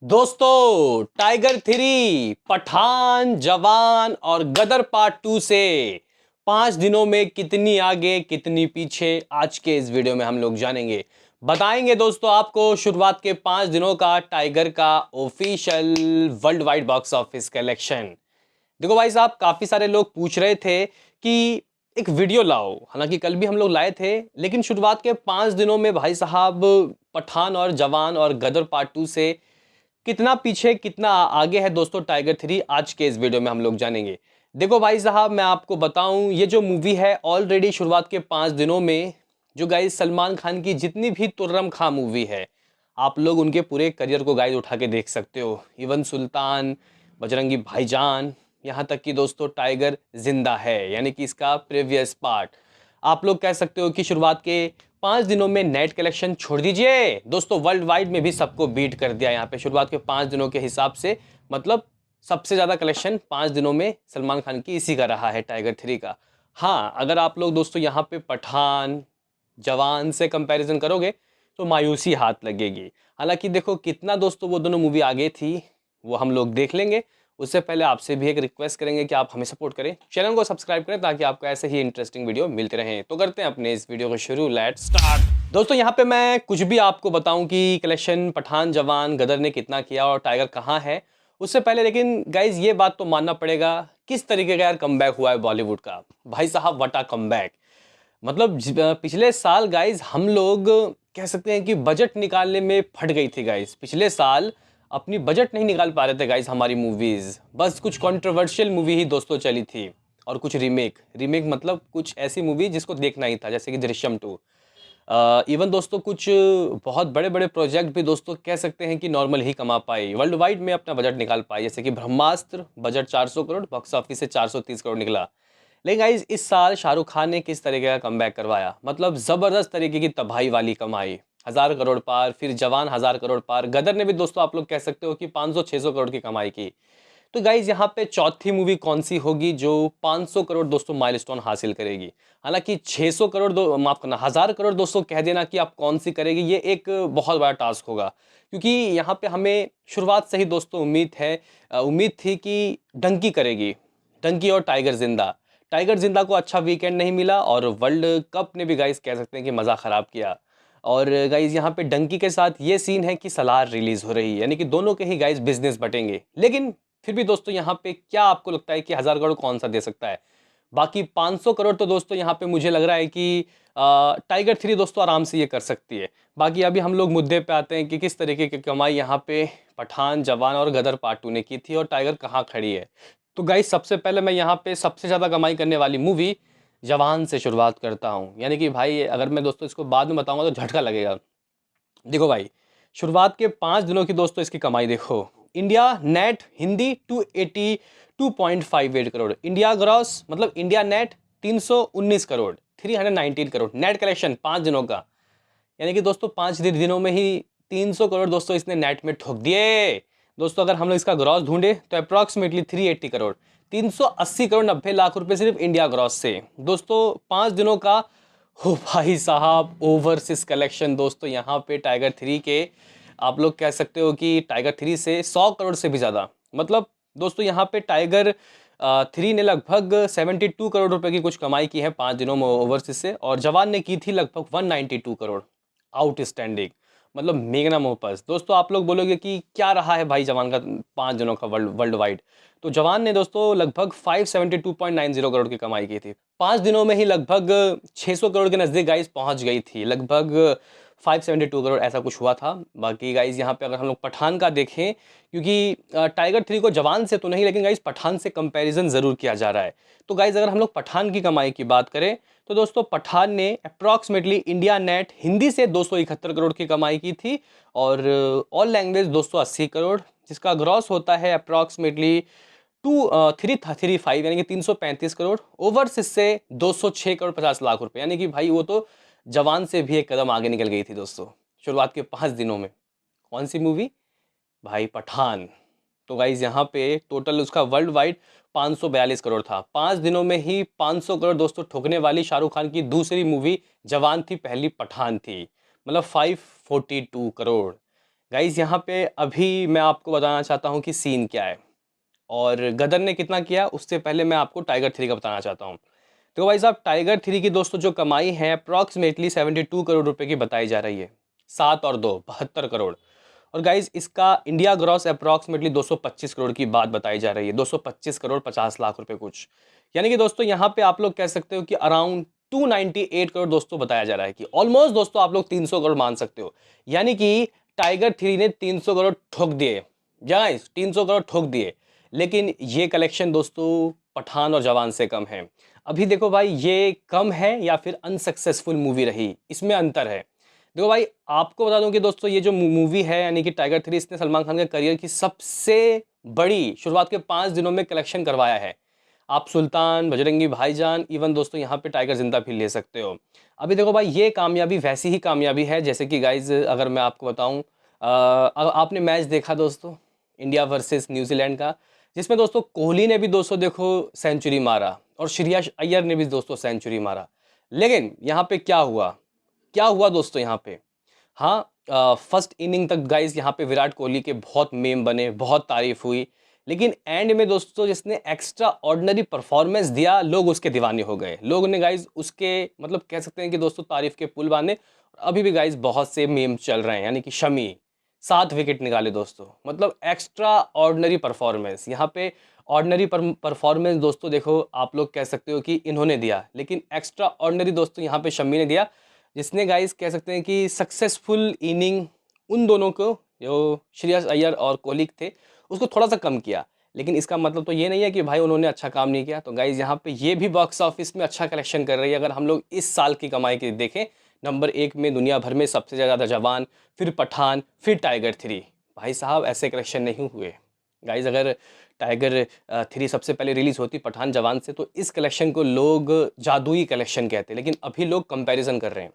दोस्तों टाइगर 3, पठान, जवान और गदर पार्ट 2 से 5 दिनों में कितनी आगे कितनी पीछे आज के इस वीडियो में हम लोग जानेंगे। बताएंगे दोस्तों आपको शुरुआत के 5 दिनों का टाइगर का official world wide box office collection. देखो भाई साहब, काफी सारे लोग पूछ रहे थे कि एक वीडियो लाओ। हालांकि कल भी हम लोग लाए थे, लेकिन शुरुआत के 5 दिनों में भाई साहब पठान और जवान और गदर पार्ट 2 से कितना पीछे कितना आगे है दोस्तों टाइगर 3 आज के इस वीडियो में हम लोग जानेंगे। देखो भाई साहब, मैं आपको बताऊं, ये जो मूवी है ऑलरेडी शुरुआत के 5 दिनों में जो गाइस सलमान खान की जितनी भी तुर्रम खां मूवी है, आप लोग उनके पूरे करियर को गाइस उठा के देख सकते हो। इवन सुल्तान, बजरंगी भाईजान, यहाँ तक कि दोस्तों टाइगर जिंदा है यानी कि इसका प्रीवियस पार्ट। आप लोग कह सकते हो कि शुरुआत के 5 दिनों में नेट कलेक्शन छोड़ दीजिए दोस्तों, वर्ल्ड वाइड में भी सबको बीट कर दिया यहाँ पे शुरुआत के 5 दिनों के हिसाब से। मतलब सबसे ज्यादा कलेक्शन 5 दिनों में सलमान खान की इसी का रहा है टाइगर 3 का। हाँ, अगर आप लोग दोस्तों यहाँ पे पठान, जवान से कंपैरिजन करोगे तो मायूसी हाथ लगेगी। हालांकि देखो कितना दोस्तों वो दोनों मूवी आगे थी वो हम लोग देख लेंगे। उससे पहले आपसे भी एक रिक्वेस्ट करेंगे कि आप हमें सपोर्ट करें, चैनल को सब्सक्राइब करें ताकि आपको ऐसे ही इंटरेस्टिंग वीडियो मिलते रहें। तो करते हैं अपने इस वीडियो को शुरू, लेट्स स्टार्ट। दोस्तों यहाँ पे मैं कुछ भी आपको बताऊं कि कलेक्शन पठान, जवान, गदर ने कितना किया और टाइगर कहाँ है, उससे पहले लेकिन गाइज ये बात तो मानना पड़ेगा किस तरीके का यार कमबैक हुआ है बॉलीवुड का। भाई साहब वटा कमबैक। मतलब पिछले साल गाइज हम लोग कह सकते हैं कि बजट निकालने में फट गई थी गाइज। पिछले साल अपनी बजट नहीं निकाल पा रहे थे गाइज हमारी मूवीज, बस कुछ कंट्रोवर्शियल मूवी ही दोस्तों चली थी और कुछ रीमेक रीमेक मतलब कुछ ऐसी मूवी जिसको देखना ही था, जैसे कि दृश्यम 2। इवन दोस्तों कुछ बहुत बड़े बड़े प्रोजेक्ट भी दोस्तों कह सकते हैं कि नॉर्मल ही कमा पाए, वर्ल्ड वाइड में अपना बजट निकाल पाए, जैसे कि ब्रह्मास्त्र बजट 400 करोड़, बॉक्स ऑफिस से 430 करोड़ निकला। लेकिन गाइज इस साल शाहरुख खान ने किस तरीके का कमबैक करवाया, मतलब जबरदस्त तरीके की तबाही वाली कमाई, 1000 करोड़ पार, फिर जवान 1000 करोड़ पार, गदर ने भी दोस्तों आप लोग कह सकते हो कि 500-600 करोड़ की कमाई की। तो गाइज यहाँ पे चौथी मूवी कौन सी होगी जो 500 करोड़ दोस्तों माइलस्टोन हासिल करेगी। हालांकि 600 करोड़ दो माफ करना 1000 करोड़ दोस्तों कह देना कि आप कौन सी करेगी, ये एक बहुत बड़ा टास्क होगा, क्योंकि यहाँ पे हमें शुरुआत से ही दोस्तों उम्मीद थी कि डंकी करेगी। डंकी और टाइगर जिंदा। टाइगर जिंदा को अच्छा वीकेंड नहीं मिला और वर्ल्ड कप ने भी गाइस कह सकते हैं कि मज़ा ख़राब किया। और गाइस यहाँ पे डंकी के साथ ये सीन है कि सलार रिलीज़ हो रही है, यानी कि दोनों के ही गाइस बिजनेस बटेंगे। लेकिन फिर भी दोस्तों यहाँ पे क्या आपको लगता है कि 1000 करोड़ कौन सा दे सकता है? बाकी 500 करोड़ तो दोस्तों यहाँ पे मुझे लग रहा है कि टाइगर 3 दोस्तों आराम से ये कर सकती है। बाकी अभी हम लोग मुद्दे पे आते हैं कि किस तरीके की कमाई यहाँ पे पठान, जवान और गदर पार्ट 2 ने की थी और टाइगर कहाँ खड़ी है। तो गाइस सबसे पहले मैं यहाँ पे सबसे ज़्यादा कमाई करने वाली मूवी जवान से शुरुआत करता हूँ। यानी कि भाई अगर मैं दोस्तों इसको बाद में बताऊंगा तो झटका लगेगा। देखो भाई, शुरुआत के 5 दिनों की दोस्तों इसकी कमाई देखो। India net Hindi 282.58 crore, India gross मतलब India net 319 crore, 319 crore net collection 5 दिनों का। यानी कि दोस्तों 5 दिनों में ही 300 करोड़ दोस्तों इसने नेट में ठोक दिए। दोस्तों अगर हम लोग इसका ग्रॉस ढूंढे तो अप्रॉक्सीमेटली 380 करोड़, 380 करोड़ 90 लाख रुपए सिर्फ इंडिया ग्रॉस से दोस्तों 5 दिनों का। हो भाई साहब, ओवरसीज कलेक्शन दोस्तों यहाँ पे टाइगर 3 के आप लोग कह सकते हो कि टाइगर 3 से 100 करोड़ से भी ज़्यादा। मतलब दोस्तों यहाँ पे टाइगर 3 ने लगभग 72 करोड़ रुपए की कुछ कमाई की है 5 दिनों में ओवरसीज से, और जवान ने की थी लगभग 192 करोड़। आउटस्टैंडिंग, मतलब मेगनम ओपस। दोस्तों आप लोग बोलोगे कि क्या रहा है भाई जवान का 5 दिनों का वर्ल्ड वाइड। तो जवान ने दोस्तों लगभग 572.90 करोड़ की कमाई की थी 5 दिनों में ही, लगभग 600 करोड़ के नज़दीक गाइस पहुंच गई थी, लगभग 572 करोड़ ऐसा कुछ हुआ था। बाकी गाइस यहाँ पे अगर हम लोग पठान का देखें, क्योंकि टाइगर 3 को जवान से तो नहीं लेकिन गाइस पठान से कंपैरिजन ज़रूर किया जा रहा है। तो गाइस अगर हम लोग पठान की कमाई की बात करें तो दोस्तों पठान ने अप्रॉक्सीमेटली इंडिया नेट हिंदी से 271 करोड़ की कमाई की थी, और ऑल लैंग्वेज 280 करोड़, जिसका ग्रॉस होता है अप्रॉक्सीमेटली 335 यानी कि 335 करोड़। ओवरसीज से 206 करोड़ 50 लाख रुपए, यानी कि भाई वो तो जवान से भी एक कदम आगे निकल गई थी दोस्तों शुरुआत के 5 दिनों में। कौन सी मूवी? भाई पठान। तो गाइज यहाँ पे टोटल उसका वर्ल्ड वाइड 542 करोड़ था। 5 दिनों में ही 500 करोड़ दोस्तों ठोकने वाली शाहरुख खान की दूसरी मूवी जवान थी, पहली पठान थी, मतलब 542 करोड़। गाइस यहाँ पे अभी मैं आपको बताना चाहता हूँ कि सीन क्या है और गदर ने कितना किया, उससे पहले मैं आपको टाइगर 3 का बताना चाहता हूँ। तो भाई साहब टाइगर 3 की दोस्तों जो कमाई है अप्रॉक्सीमेटली 72 करोड़ रुपए की बताई जा रही है। 7 और 2 72 करोड़। और गाइज इसका इंडिया ग्रॉस अप्रॉक्सीमेटली 225 करोड़ की बात बताई जा रही है। 225 करोड़ 50 लाख रुपए कुछ, यानी कि दोस्तों यहाँ पे आप लोग कह सकते हो कि अराउंड 298 करोड़ दोस्तों बताया जा रहा है, कि ऑलमोस्ट दोस्तों आप लोग 300 करोड़ मान सकते हो। यानी कि टाइगर 3 ने 300 करोड़ ठोक दिए, गाइस 300 करोड़ ठोक दिए। लेकिन ये कलेक्शन दोस्तों पठान और जवान से कम है। अभी देखो भाई ये कम है या फिर अनसक्सेसफुल मूवी रही, इसमें अंतर है। देखो भाई आपको बता दूं कि दोस्तों ये जो मूवी है यानी कि टाइगर 3, इसने सलमान खान के करियर की सबसे बड़ी शुरुआत के 5 दिनों में कलेक्शन करवाया है। आप सुल्तान, बजरंगी भाईजान, इवन दोस्तों यहाँ पे टाइगर जिंदा भी ले सकते हो। अभी देखो भाई ये कामयाबी वैसी ही कामयाबी है जैसे कि गाइज अगर मैं आपको बताऊं, आपने मैच देखा दोस्तों इंडिया वर्सेस न्यूजीलैंड का, जिसमें दोस्तों कोहली ने भी दोस्तों देखो सेंचुरी मारा और श्रेयस अय्यर ने भी दोस्तों सेंचुरी मारा। लेकिन यहाँ पे क्या हुआ, क्या हुआ दोस्तों यहाँ पे, हाँ फर्स्ट इनिंग तक गाइस यहाँ पे विराट कोहली के बहुत मेम बने, बहुत तारीफ हुई। लेकिन एंड में दोस्तों जिसने एक्स्ट्रा ऑर्डिनरी परफॉर्मेंस दिया लोग उसके दीवाने हो गए। लोग ने गाइस उसके मतलब कह सकते हैं कि दोस्तों तारीफ के पुल बांधे। अभी भी गाइस बहुत से मेम चल रहे हैं, यानी कि शमी 7 विकेट निकाले दोस्तों, मतलब एक्स्ट्रा ऑर्डिनरी परफॉर्मेंस। यहाँ पे ऑर्डिनरी परफॉर्मेंस दोस्तों देखो आप लोग कह सकते हो कि इन्होंने दिया, लेकिन एक्स्ट्रा ऑर्डिनरी दोस्तों यहाँ पे शमी ने दिया, जिसने गाइस कह सकते हैं कि सक्सेसफुल इनिंग उन दोनों को, जो श्रेयस अय्यर और कोहली थे, उसको थोड़ा सा कम किया। लेकिन इसका मतलब तो ये नहीं है कि भाई उन्होंने अच्छा काम नहीं किया। तो गाइस यहाँ पे ये भी बॉक्स ऑफिस में अच्छा कलेक्शन कर रही है। अगर हम लोग इस साल की कमाई की देखें, नंबर 1 में दुनिया भर में सबसे ज़्यादा जवान, फिर पठान, फिर टाइगर 3। भाई साहब ऐसे कलेक्शन नहीं हुए गाइस। अगर टाइगर 3 सबसे पहले रिलीज होती पठान जवान से, तो इस कलेक्शन को लोग जादुई कलेक्शन कहते, लेकिन अभी लोग कंपैरिजन कर रहे हैं।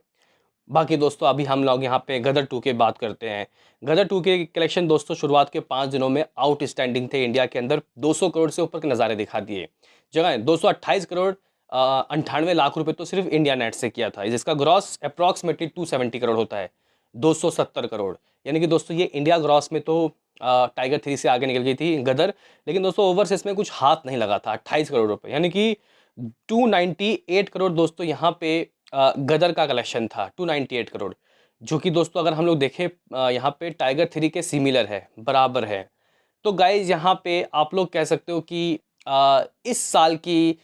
बाकी दोस्तों अभी हम लोग यहाँ पे गदर 2 की बात करते हैं। गदर 2 के कलेक्शन दोस्तों शुरुआत के 5 दिनों में आउटस्टैंडिंग थे। इंडिया के अंदर 200 करोड़ से ऊपर के नज़ारे दिखा दिए। जगह 228 करोड़ 98 लाख रुपए तो सिर्फ इंडिया नेट से किया था, जिसका ग्रॉस अप्रॉक्सीमेटली 270 करोड़ होता है। 270 करोड़, यानी कि दोस्तों ये इंडिया ग्रॉस में तो टाइगर 3 से आगे निकल गई थी गदर। लेकिन दोस्तों ओवरसीज में कुछ हाथ नहीं लगा था, 28 करोड़ रुपए, यानी कि 298 करोड़ दोस्तों यहाँ पे गदर का कलेक्शन था। 298 करोड़, जो कि दोस्तों अगर हम लोग देखें यहाँ पे टाइगर 3 के सिमिलर है, बराबर है। तो गाइज यहाँ पे आप लोग कह सकते हो कि इस साल की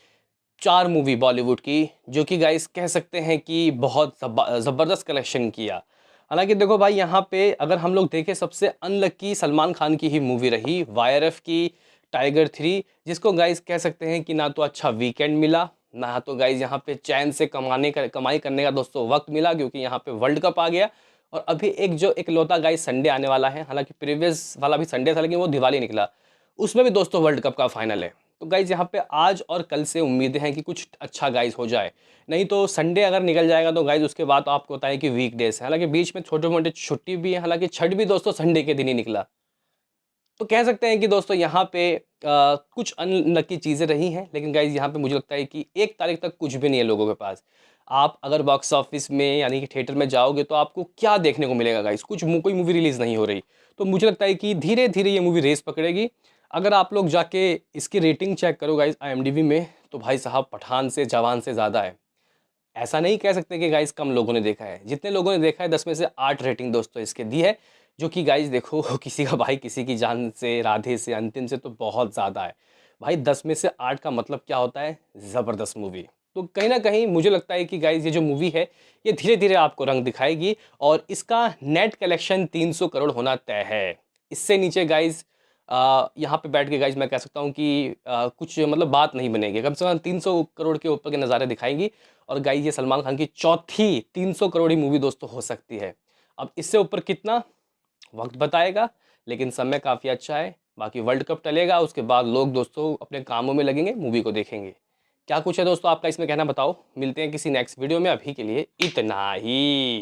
4 मूवी बॉलीवुड की, जो कि गाइज कह सकते हैं कि बहुत ज़बरदस्त कलेक्शन किया। हालांकि देखो भाई यहाँ पे अगर हम लोग देखें, सबसे अनलकी सलमान खान की ही मूवी रही वाईआरएफ की टाइगर 3, जिसको गाइज कह सकते हैं कि ना तो अच्छा वीकेंड मिला, ना तो गाइज यहाँ पे चैन से कमाई करने का दोस्तों वक्त मिला, क्योंकि यहाँ पे वर्ल्ड कप आ गया। और अभी एक जो इकलौता गाइज संडे आने वाला है, हालांकि प्रीवियस वाला भी संडे था लेकिन वो दिवाली निकला, उसमें भी दोस्तों वर्ल्ड कप का फाइनल है। तो गाइज यहाँ पे आज और कल से उम्मीदें हैं कि कुछ अच्छा गाइज हो जाए। नहीं तो संडे अगर निकल जाएगा तो गाइज उसके बाद आपको बताया कि वीकडेज है, हालांकि बीच में छोटे मोटे छुट्टी भी है, हालांकि छठ भी दोस्तों संडे के दिन ही निकला। तो कह सकते हैं कि दोस्तों यहाँ पे कुछ अनलकी चीज़ें रही हैं। लेकिन गाइज यहाँ पे मुझे लगता है कि 1 तारीख तक कुछ भी नहीं है लोगों के पास। आप अगर बॉक्स ऑफिस में यानी कि थिएटर में जाओगे तो आपको क्या देखने को मिलेगा गाइज, कोई मूवी रिलीज़ नहीं हो रही। तो मुझे लगता है कि धीरे धीरे ये मूवी रेस पकड़ेगी। अगर आप लोग जाके इसकी रेटिंग चेक करो गाइज IMDb में, तो भाई साहब पठान से जवान से ज़्यादा है। ऐसा नहीं कह सकते कि गाइस कम लोगों ने देखा है। जितने लोगों ने देखा है 10 में से 8 रेटिंग दोस्तों इसके दी है, जो कि गाइस देखो किसी का भाई किसी की जान से, राधे से, अंतिम से तो बहुत ज़्यादा है। भाई 10 में से 8 का मतलब क्या होता है, ज़बरदस्त मूवी। तो कहीं न कहीं मुझे लगता है कि गाइस ये जो मूवी है ये धीरे-धीरे आपको रंग दिखाएगी और इसका नेट कलेक्शन 300 करोड़ होना तय है। इससे नीचे गाइस यहाँ पे बैठ के गाइस मैं कह सकता हूँ कि कुछ मतलब बात नहीं बनेगी। कम से कम 300 करोड़ के ऊपर के नज़ारे दिखाएँगी। और गाइस ये सलमान खान की चौथी 300 करोड़ मूवी दोस्तों हो सकती है। अब इससे ऊपर कितना, वक्त बताएगा, लेकिन समय काफ़ी अच्छा है। बाकी वर्ल्ड कप टलेगा, उसके बाद लोग दोस्तों अपने कामों में लगेंगे, मूवी को देखेंगे। क्या कुछ है दोस्तों आपका इसमें कहना बताओ। मिलते हैं किसी नेक्स्ट वीडियो में, अभी के लिए इतना ही।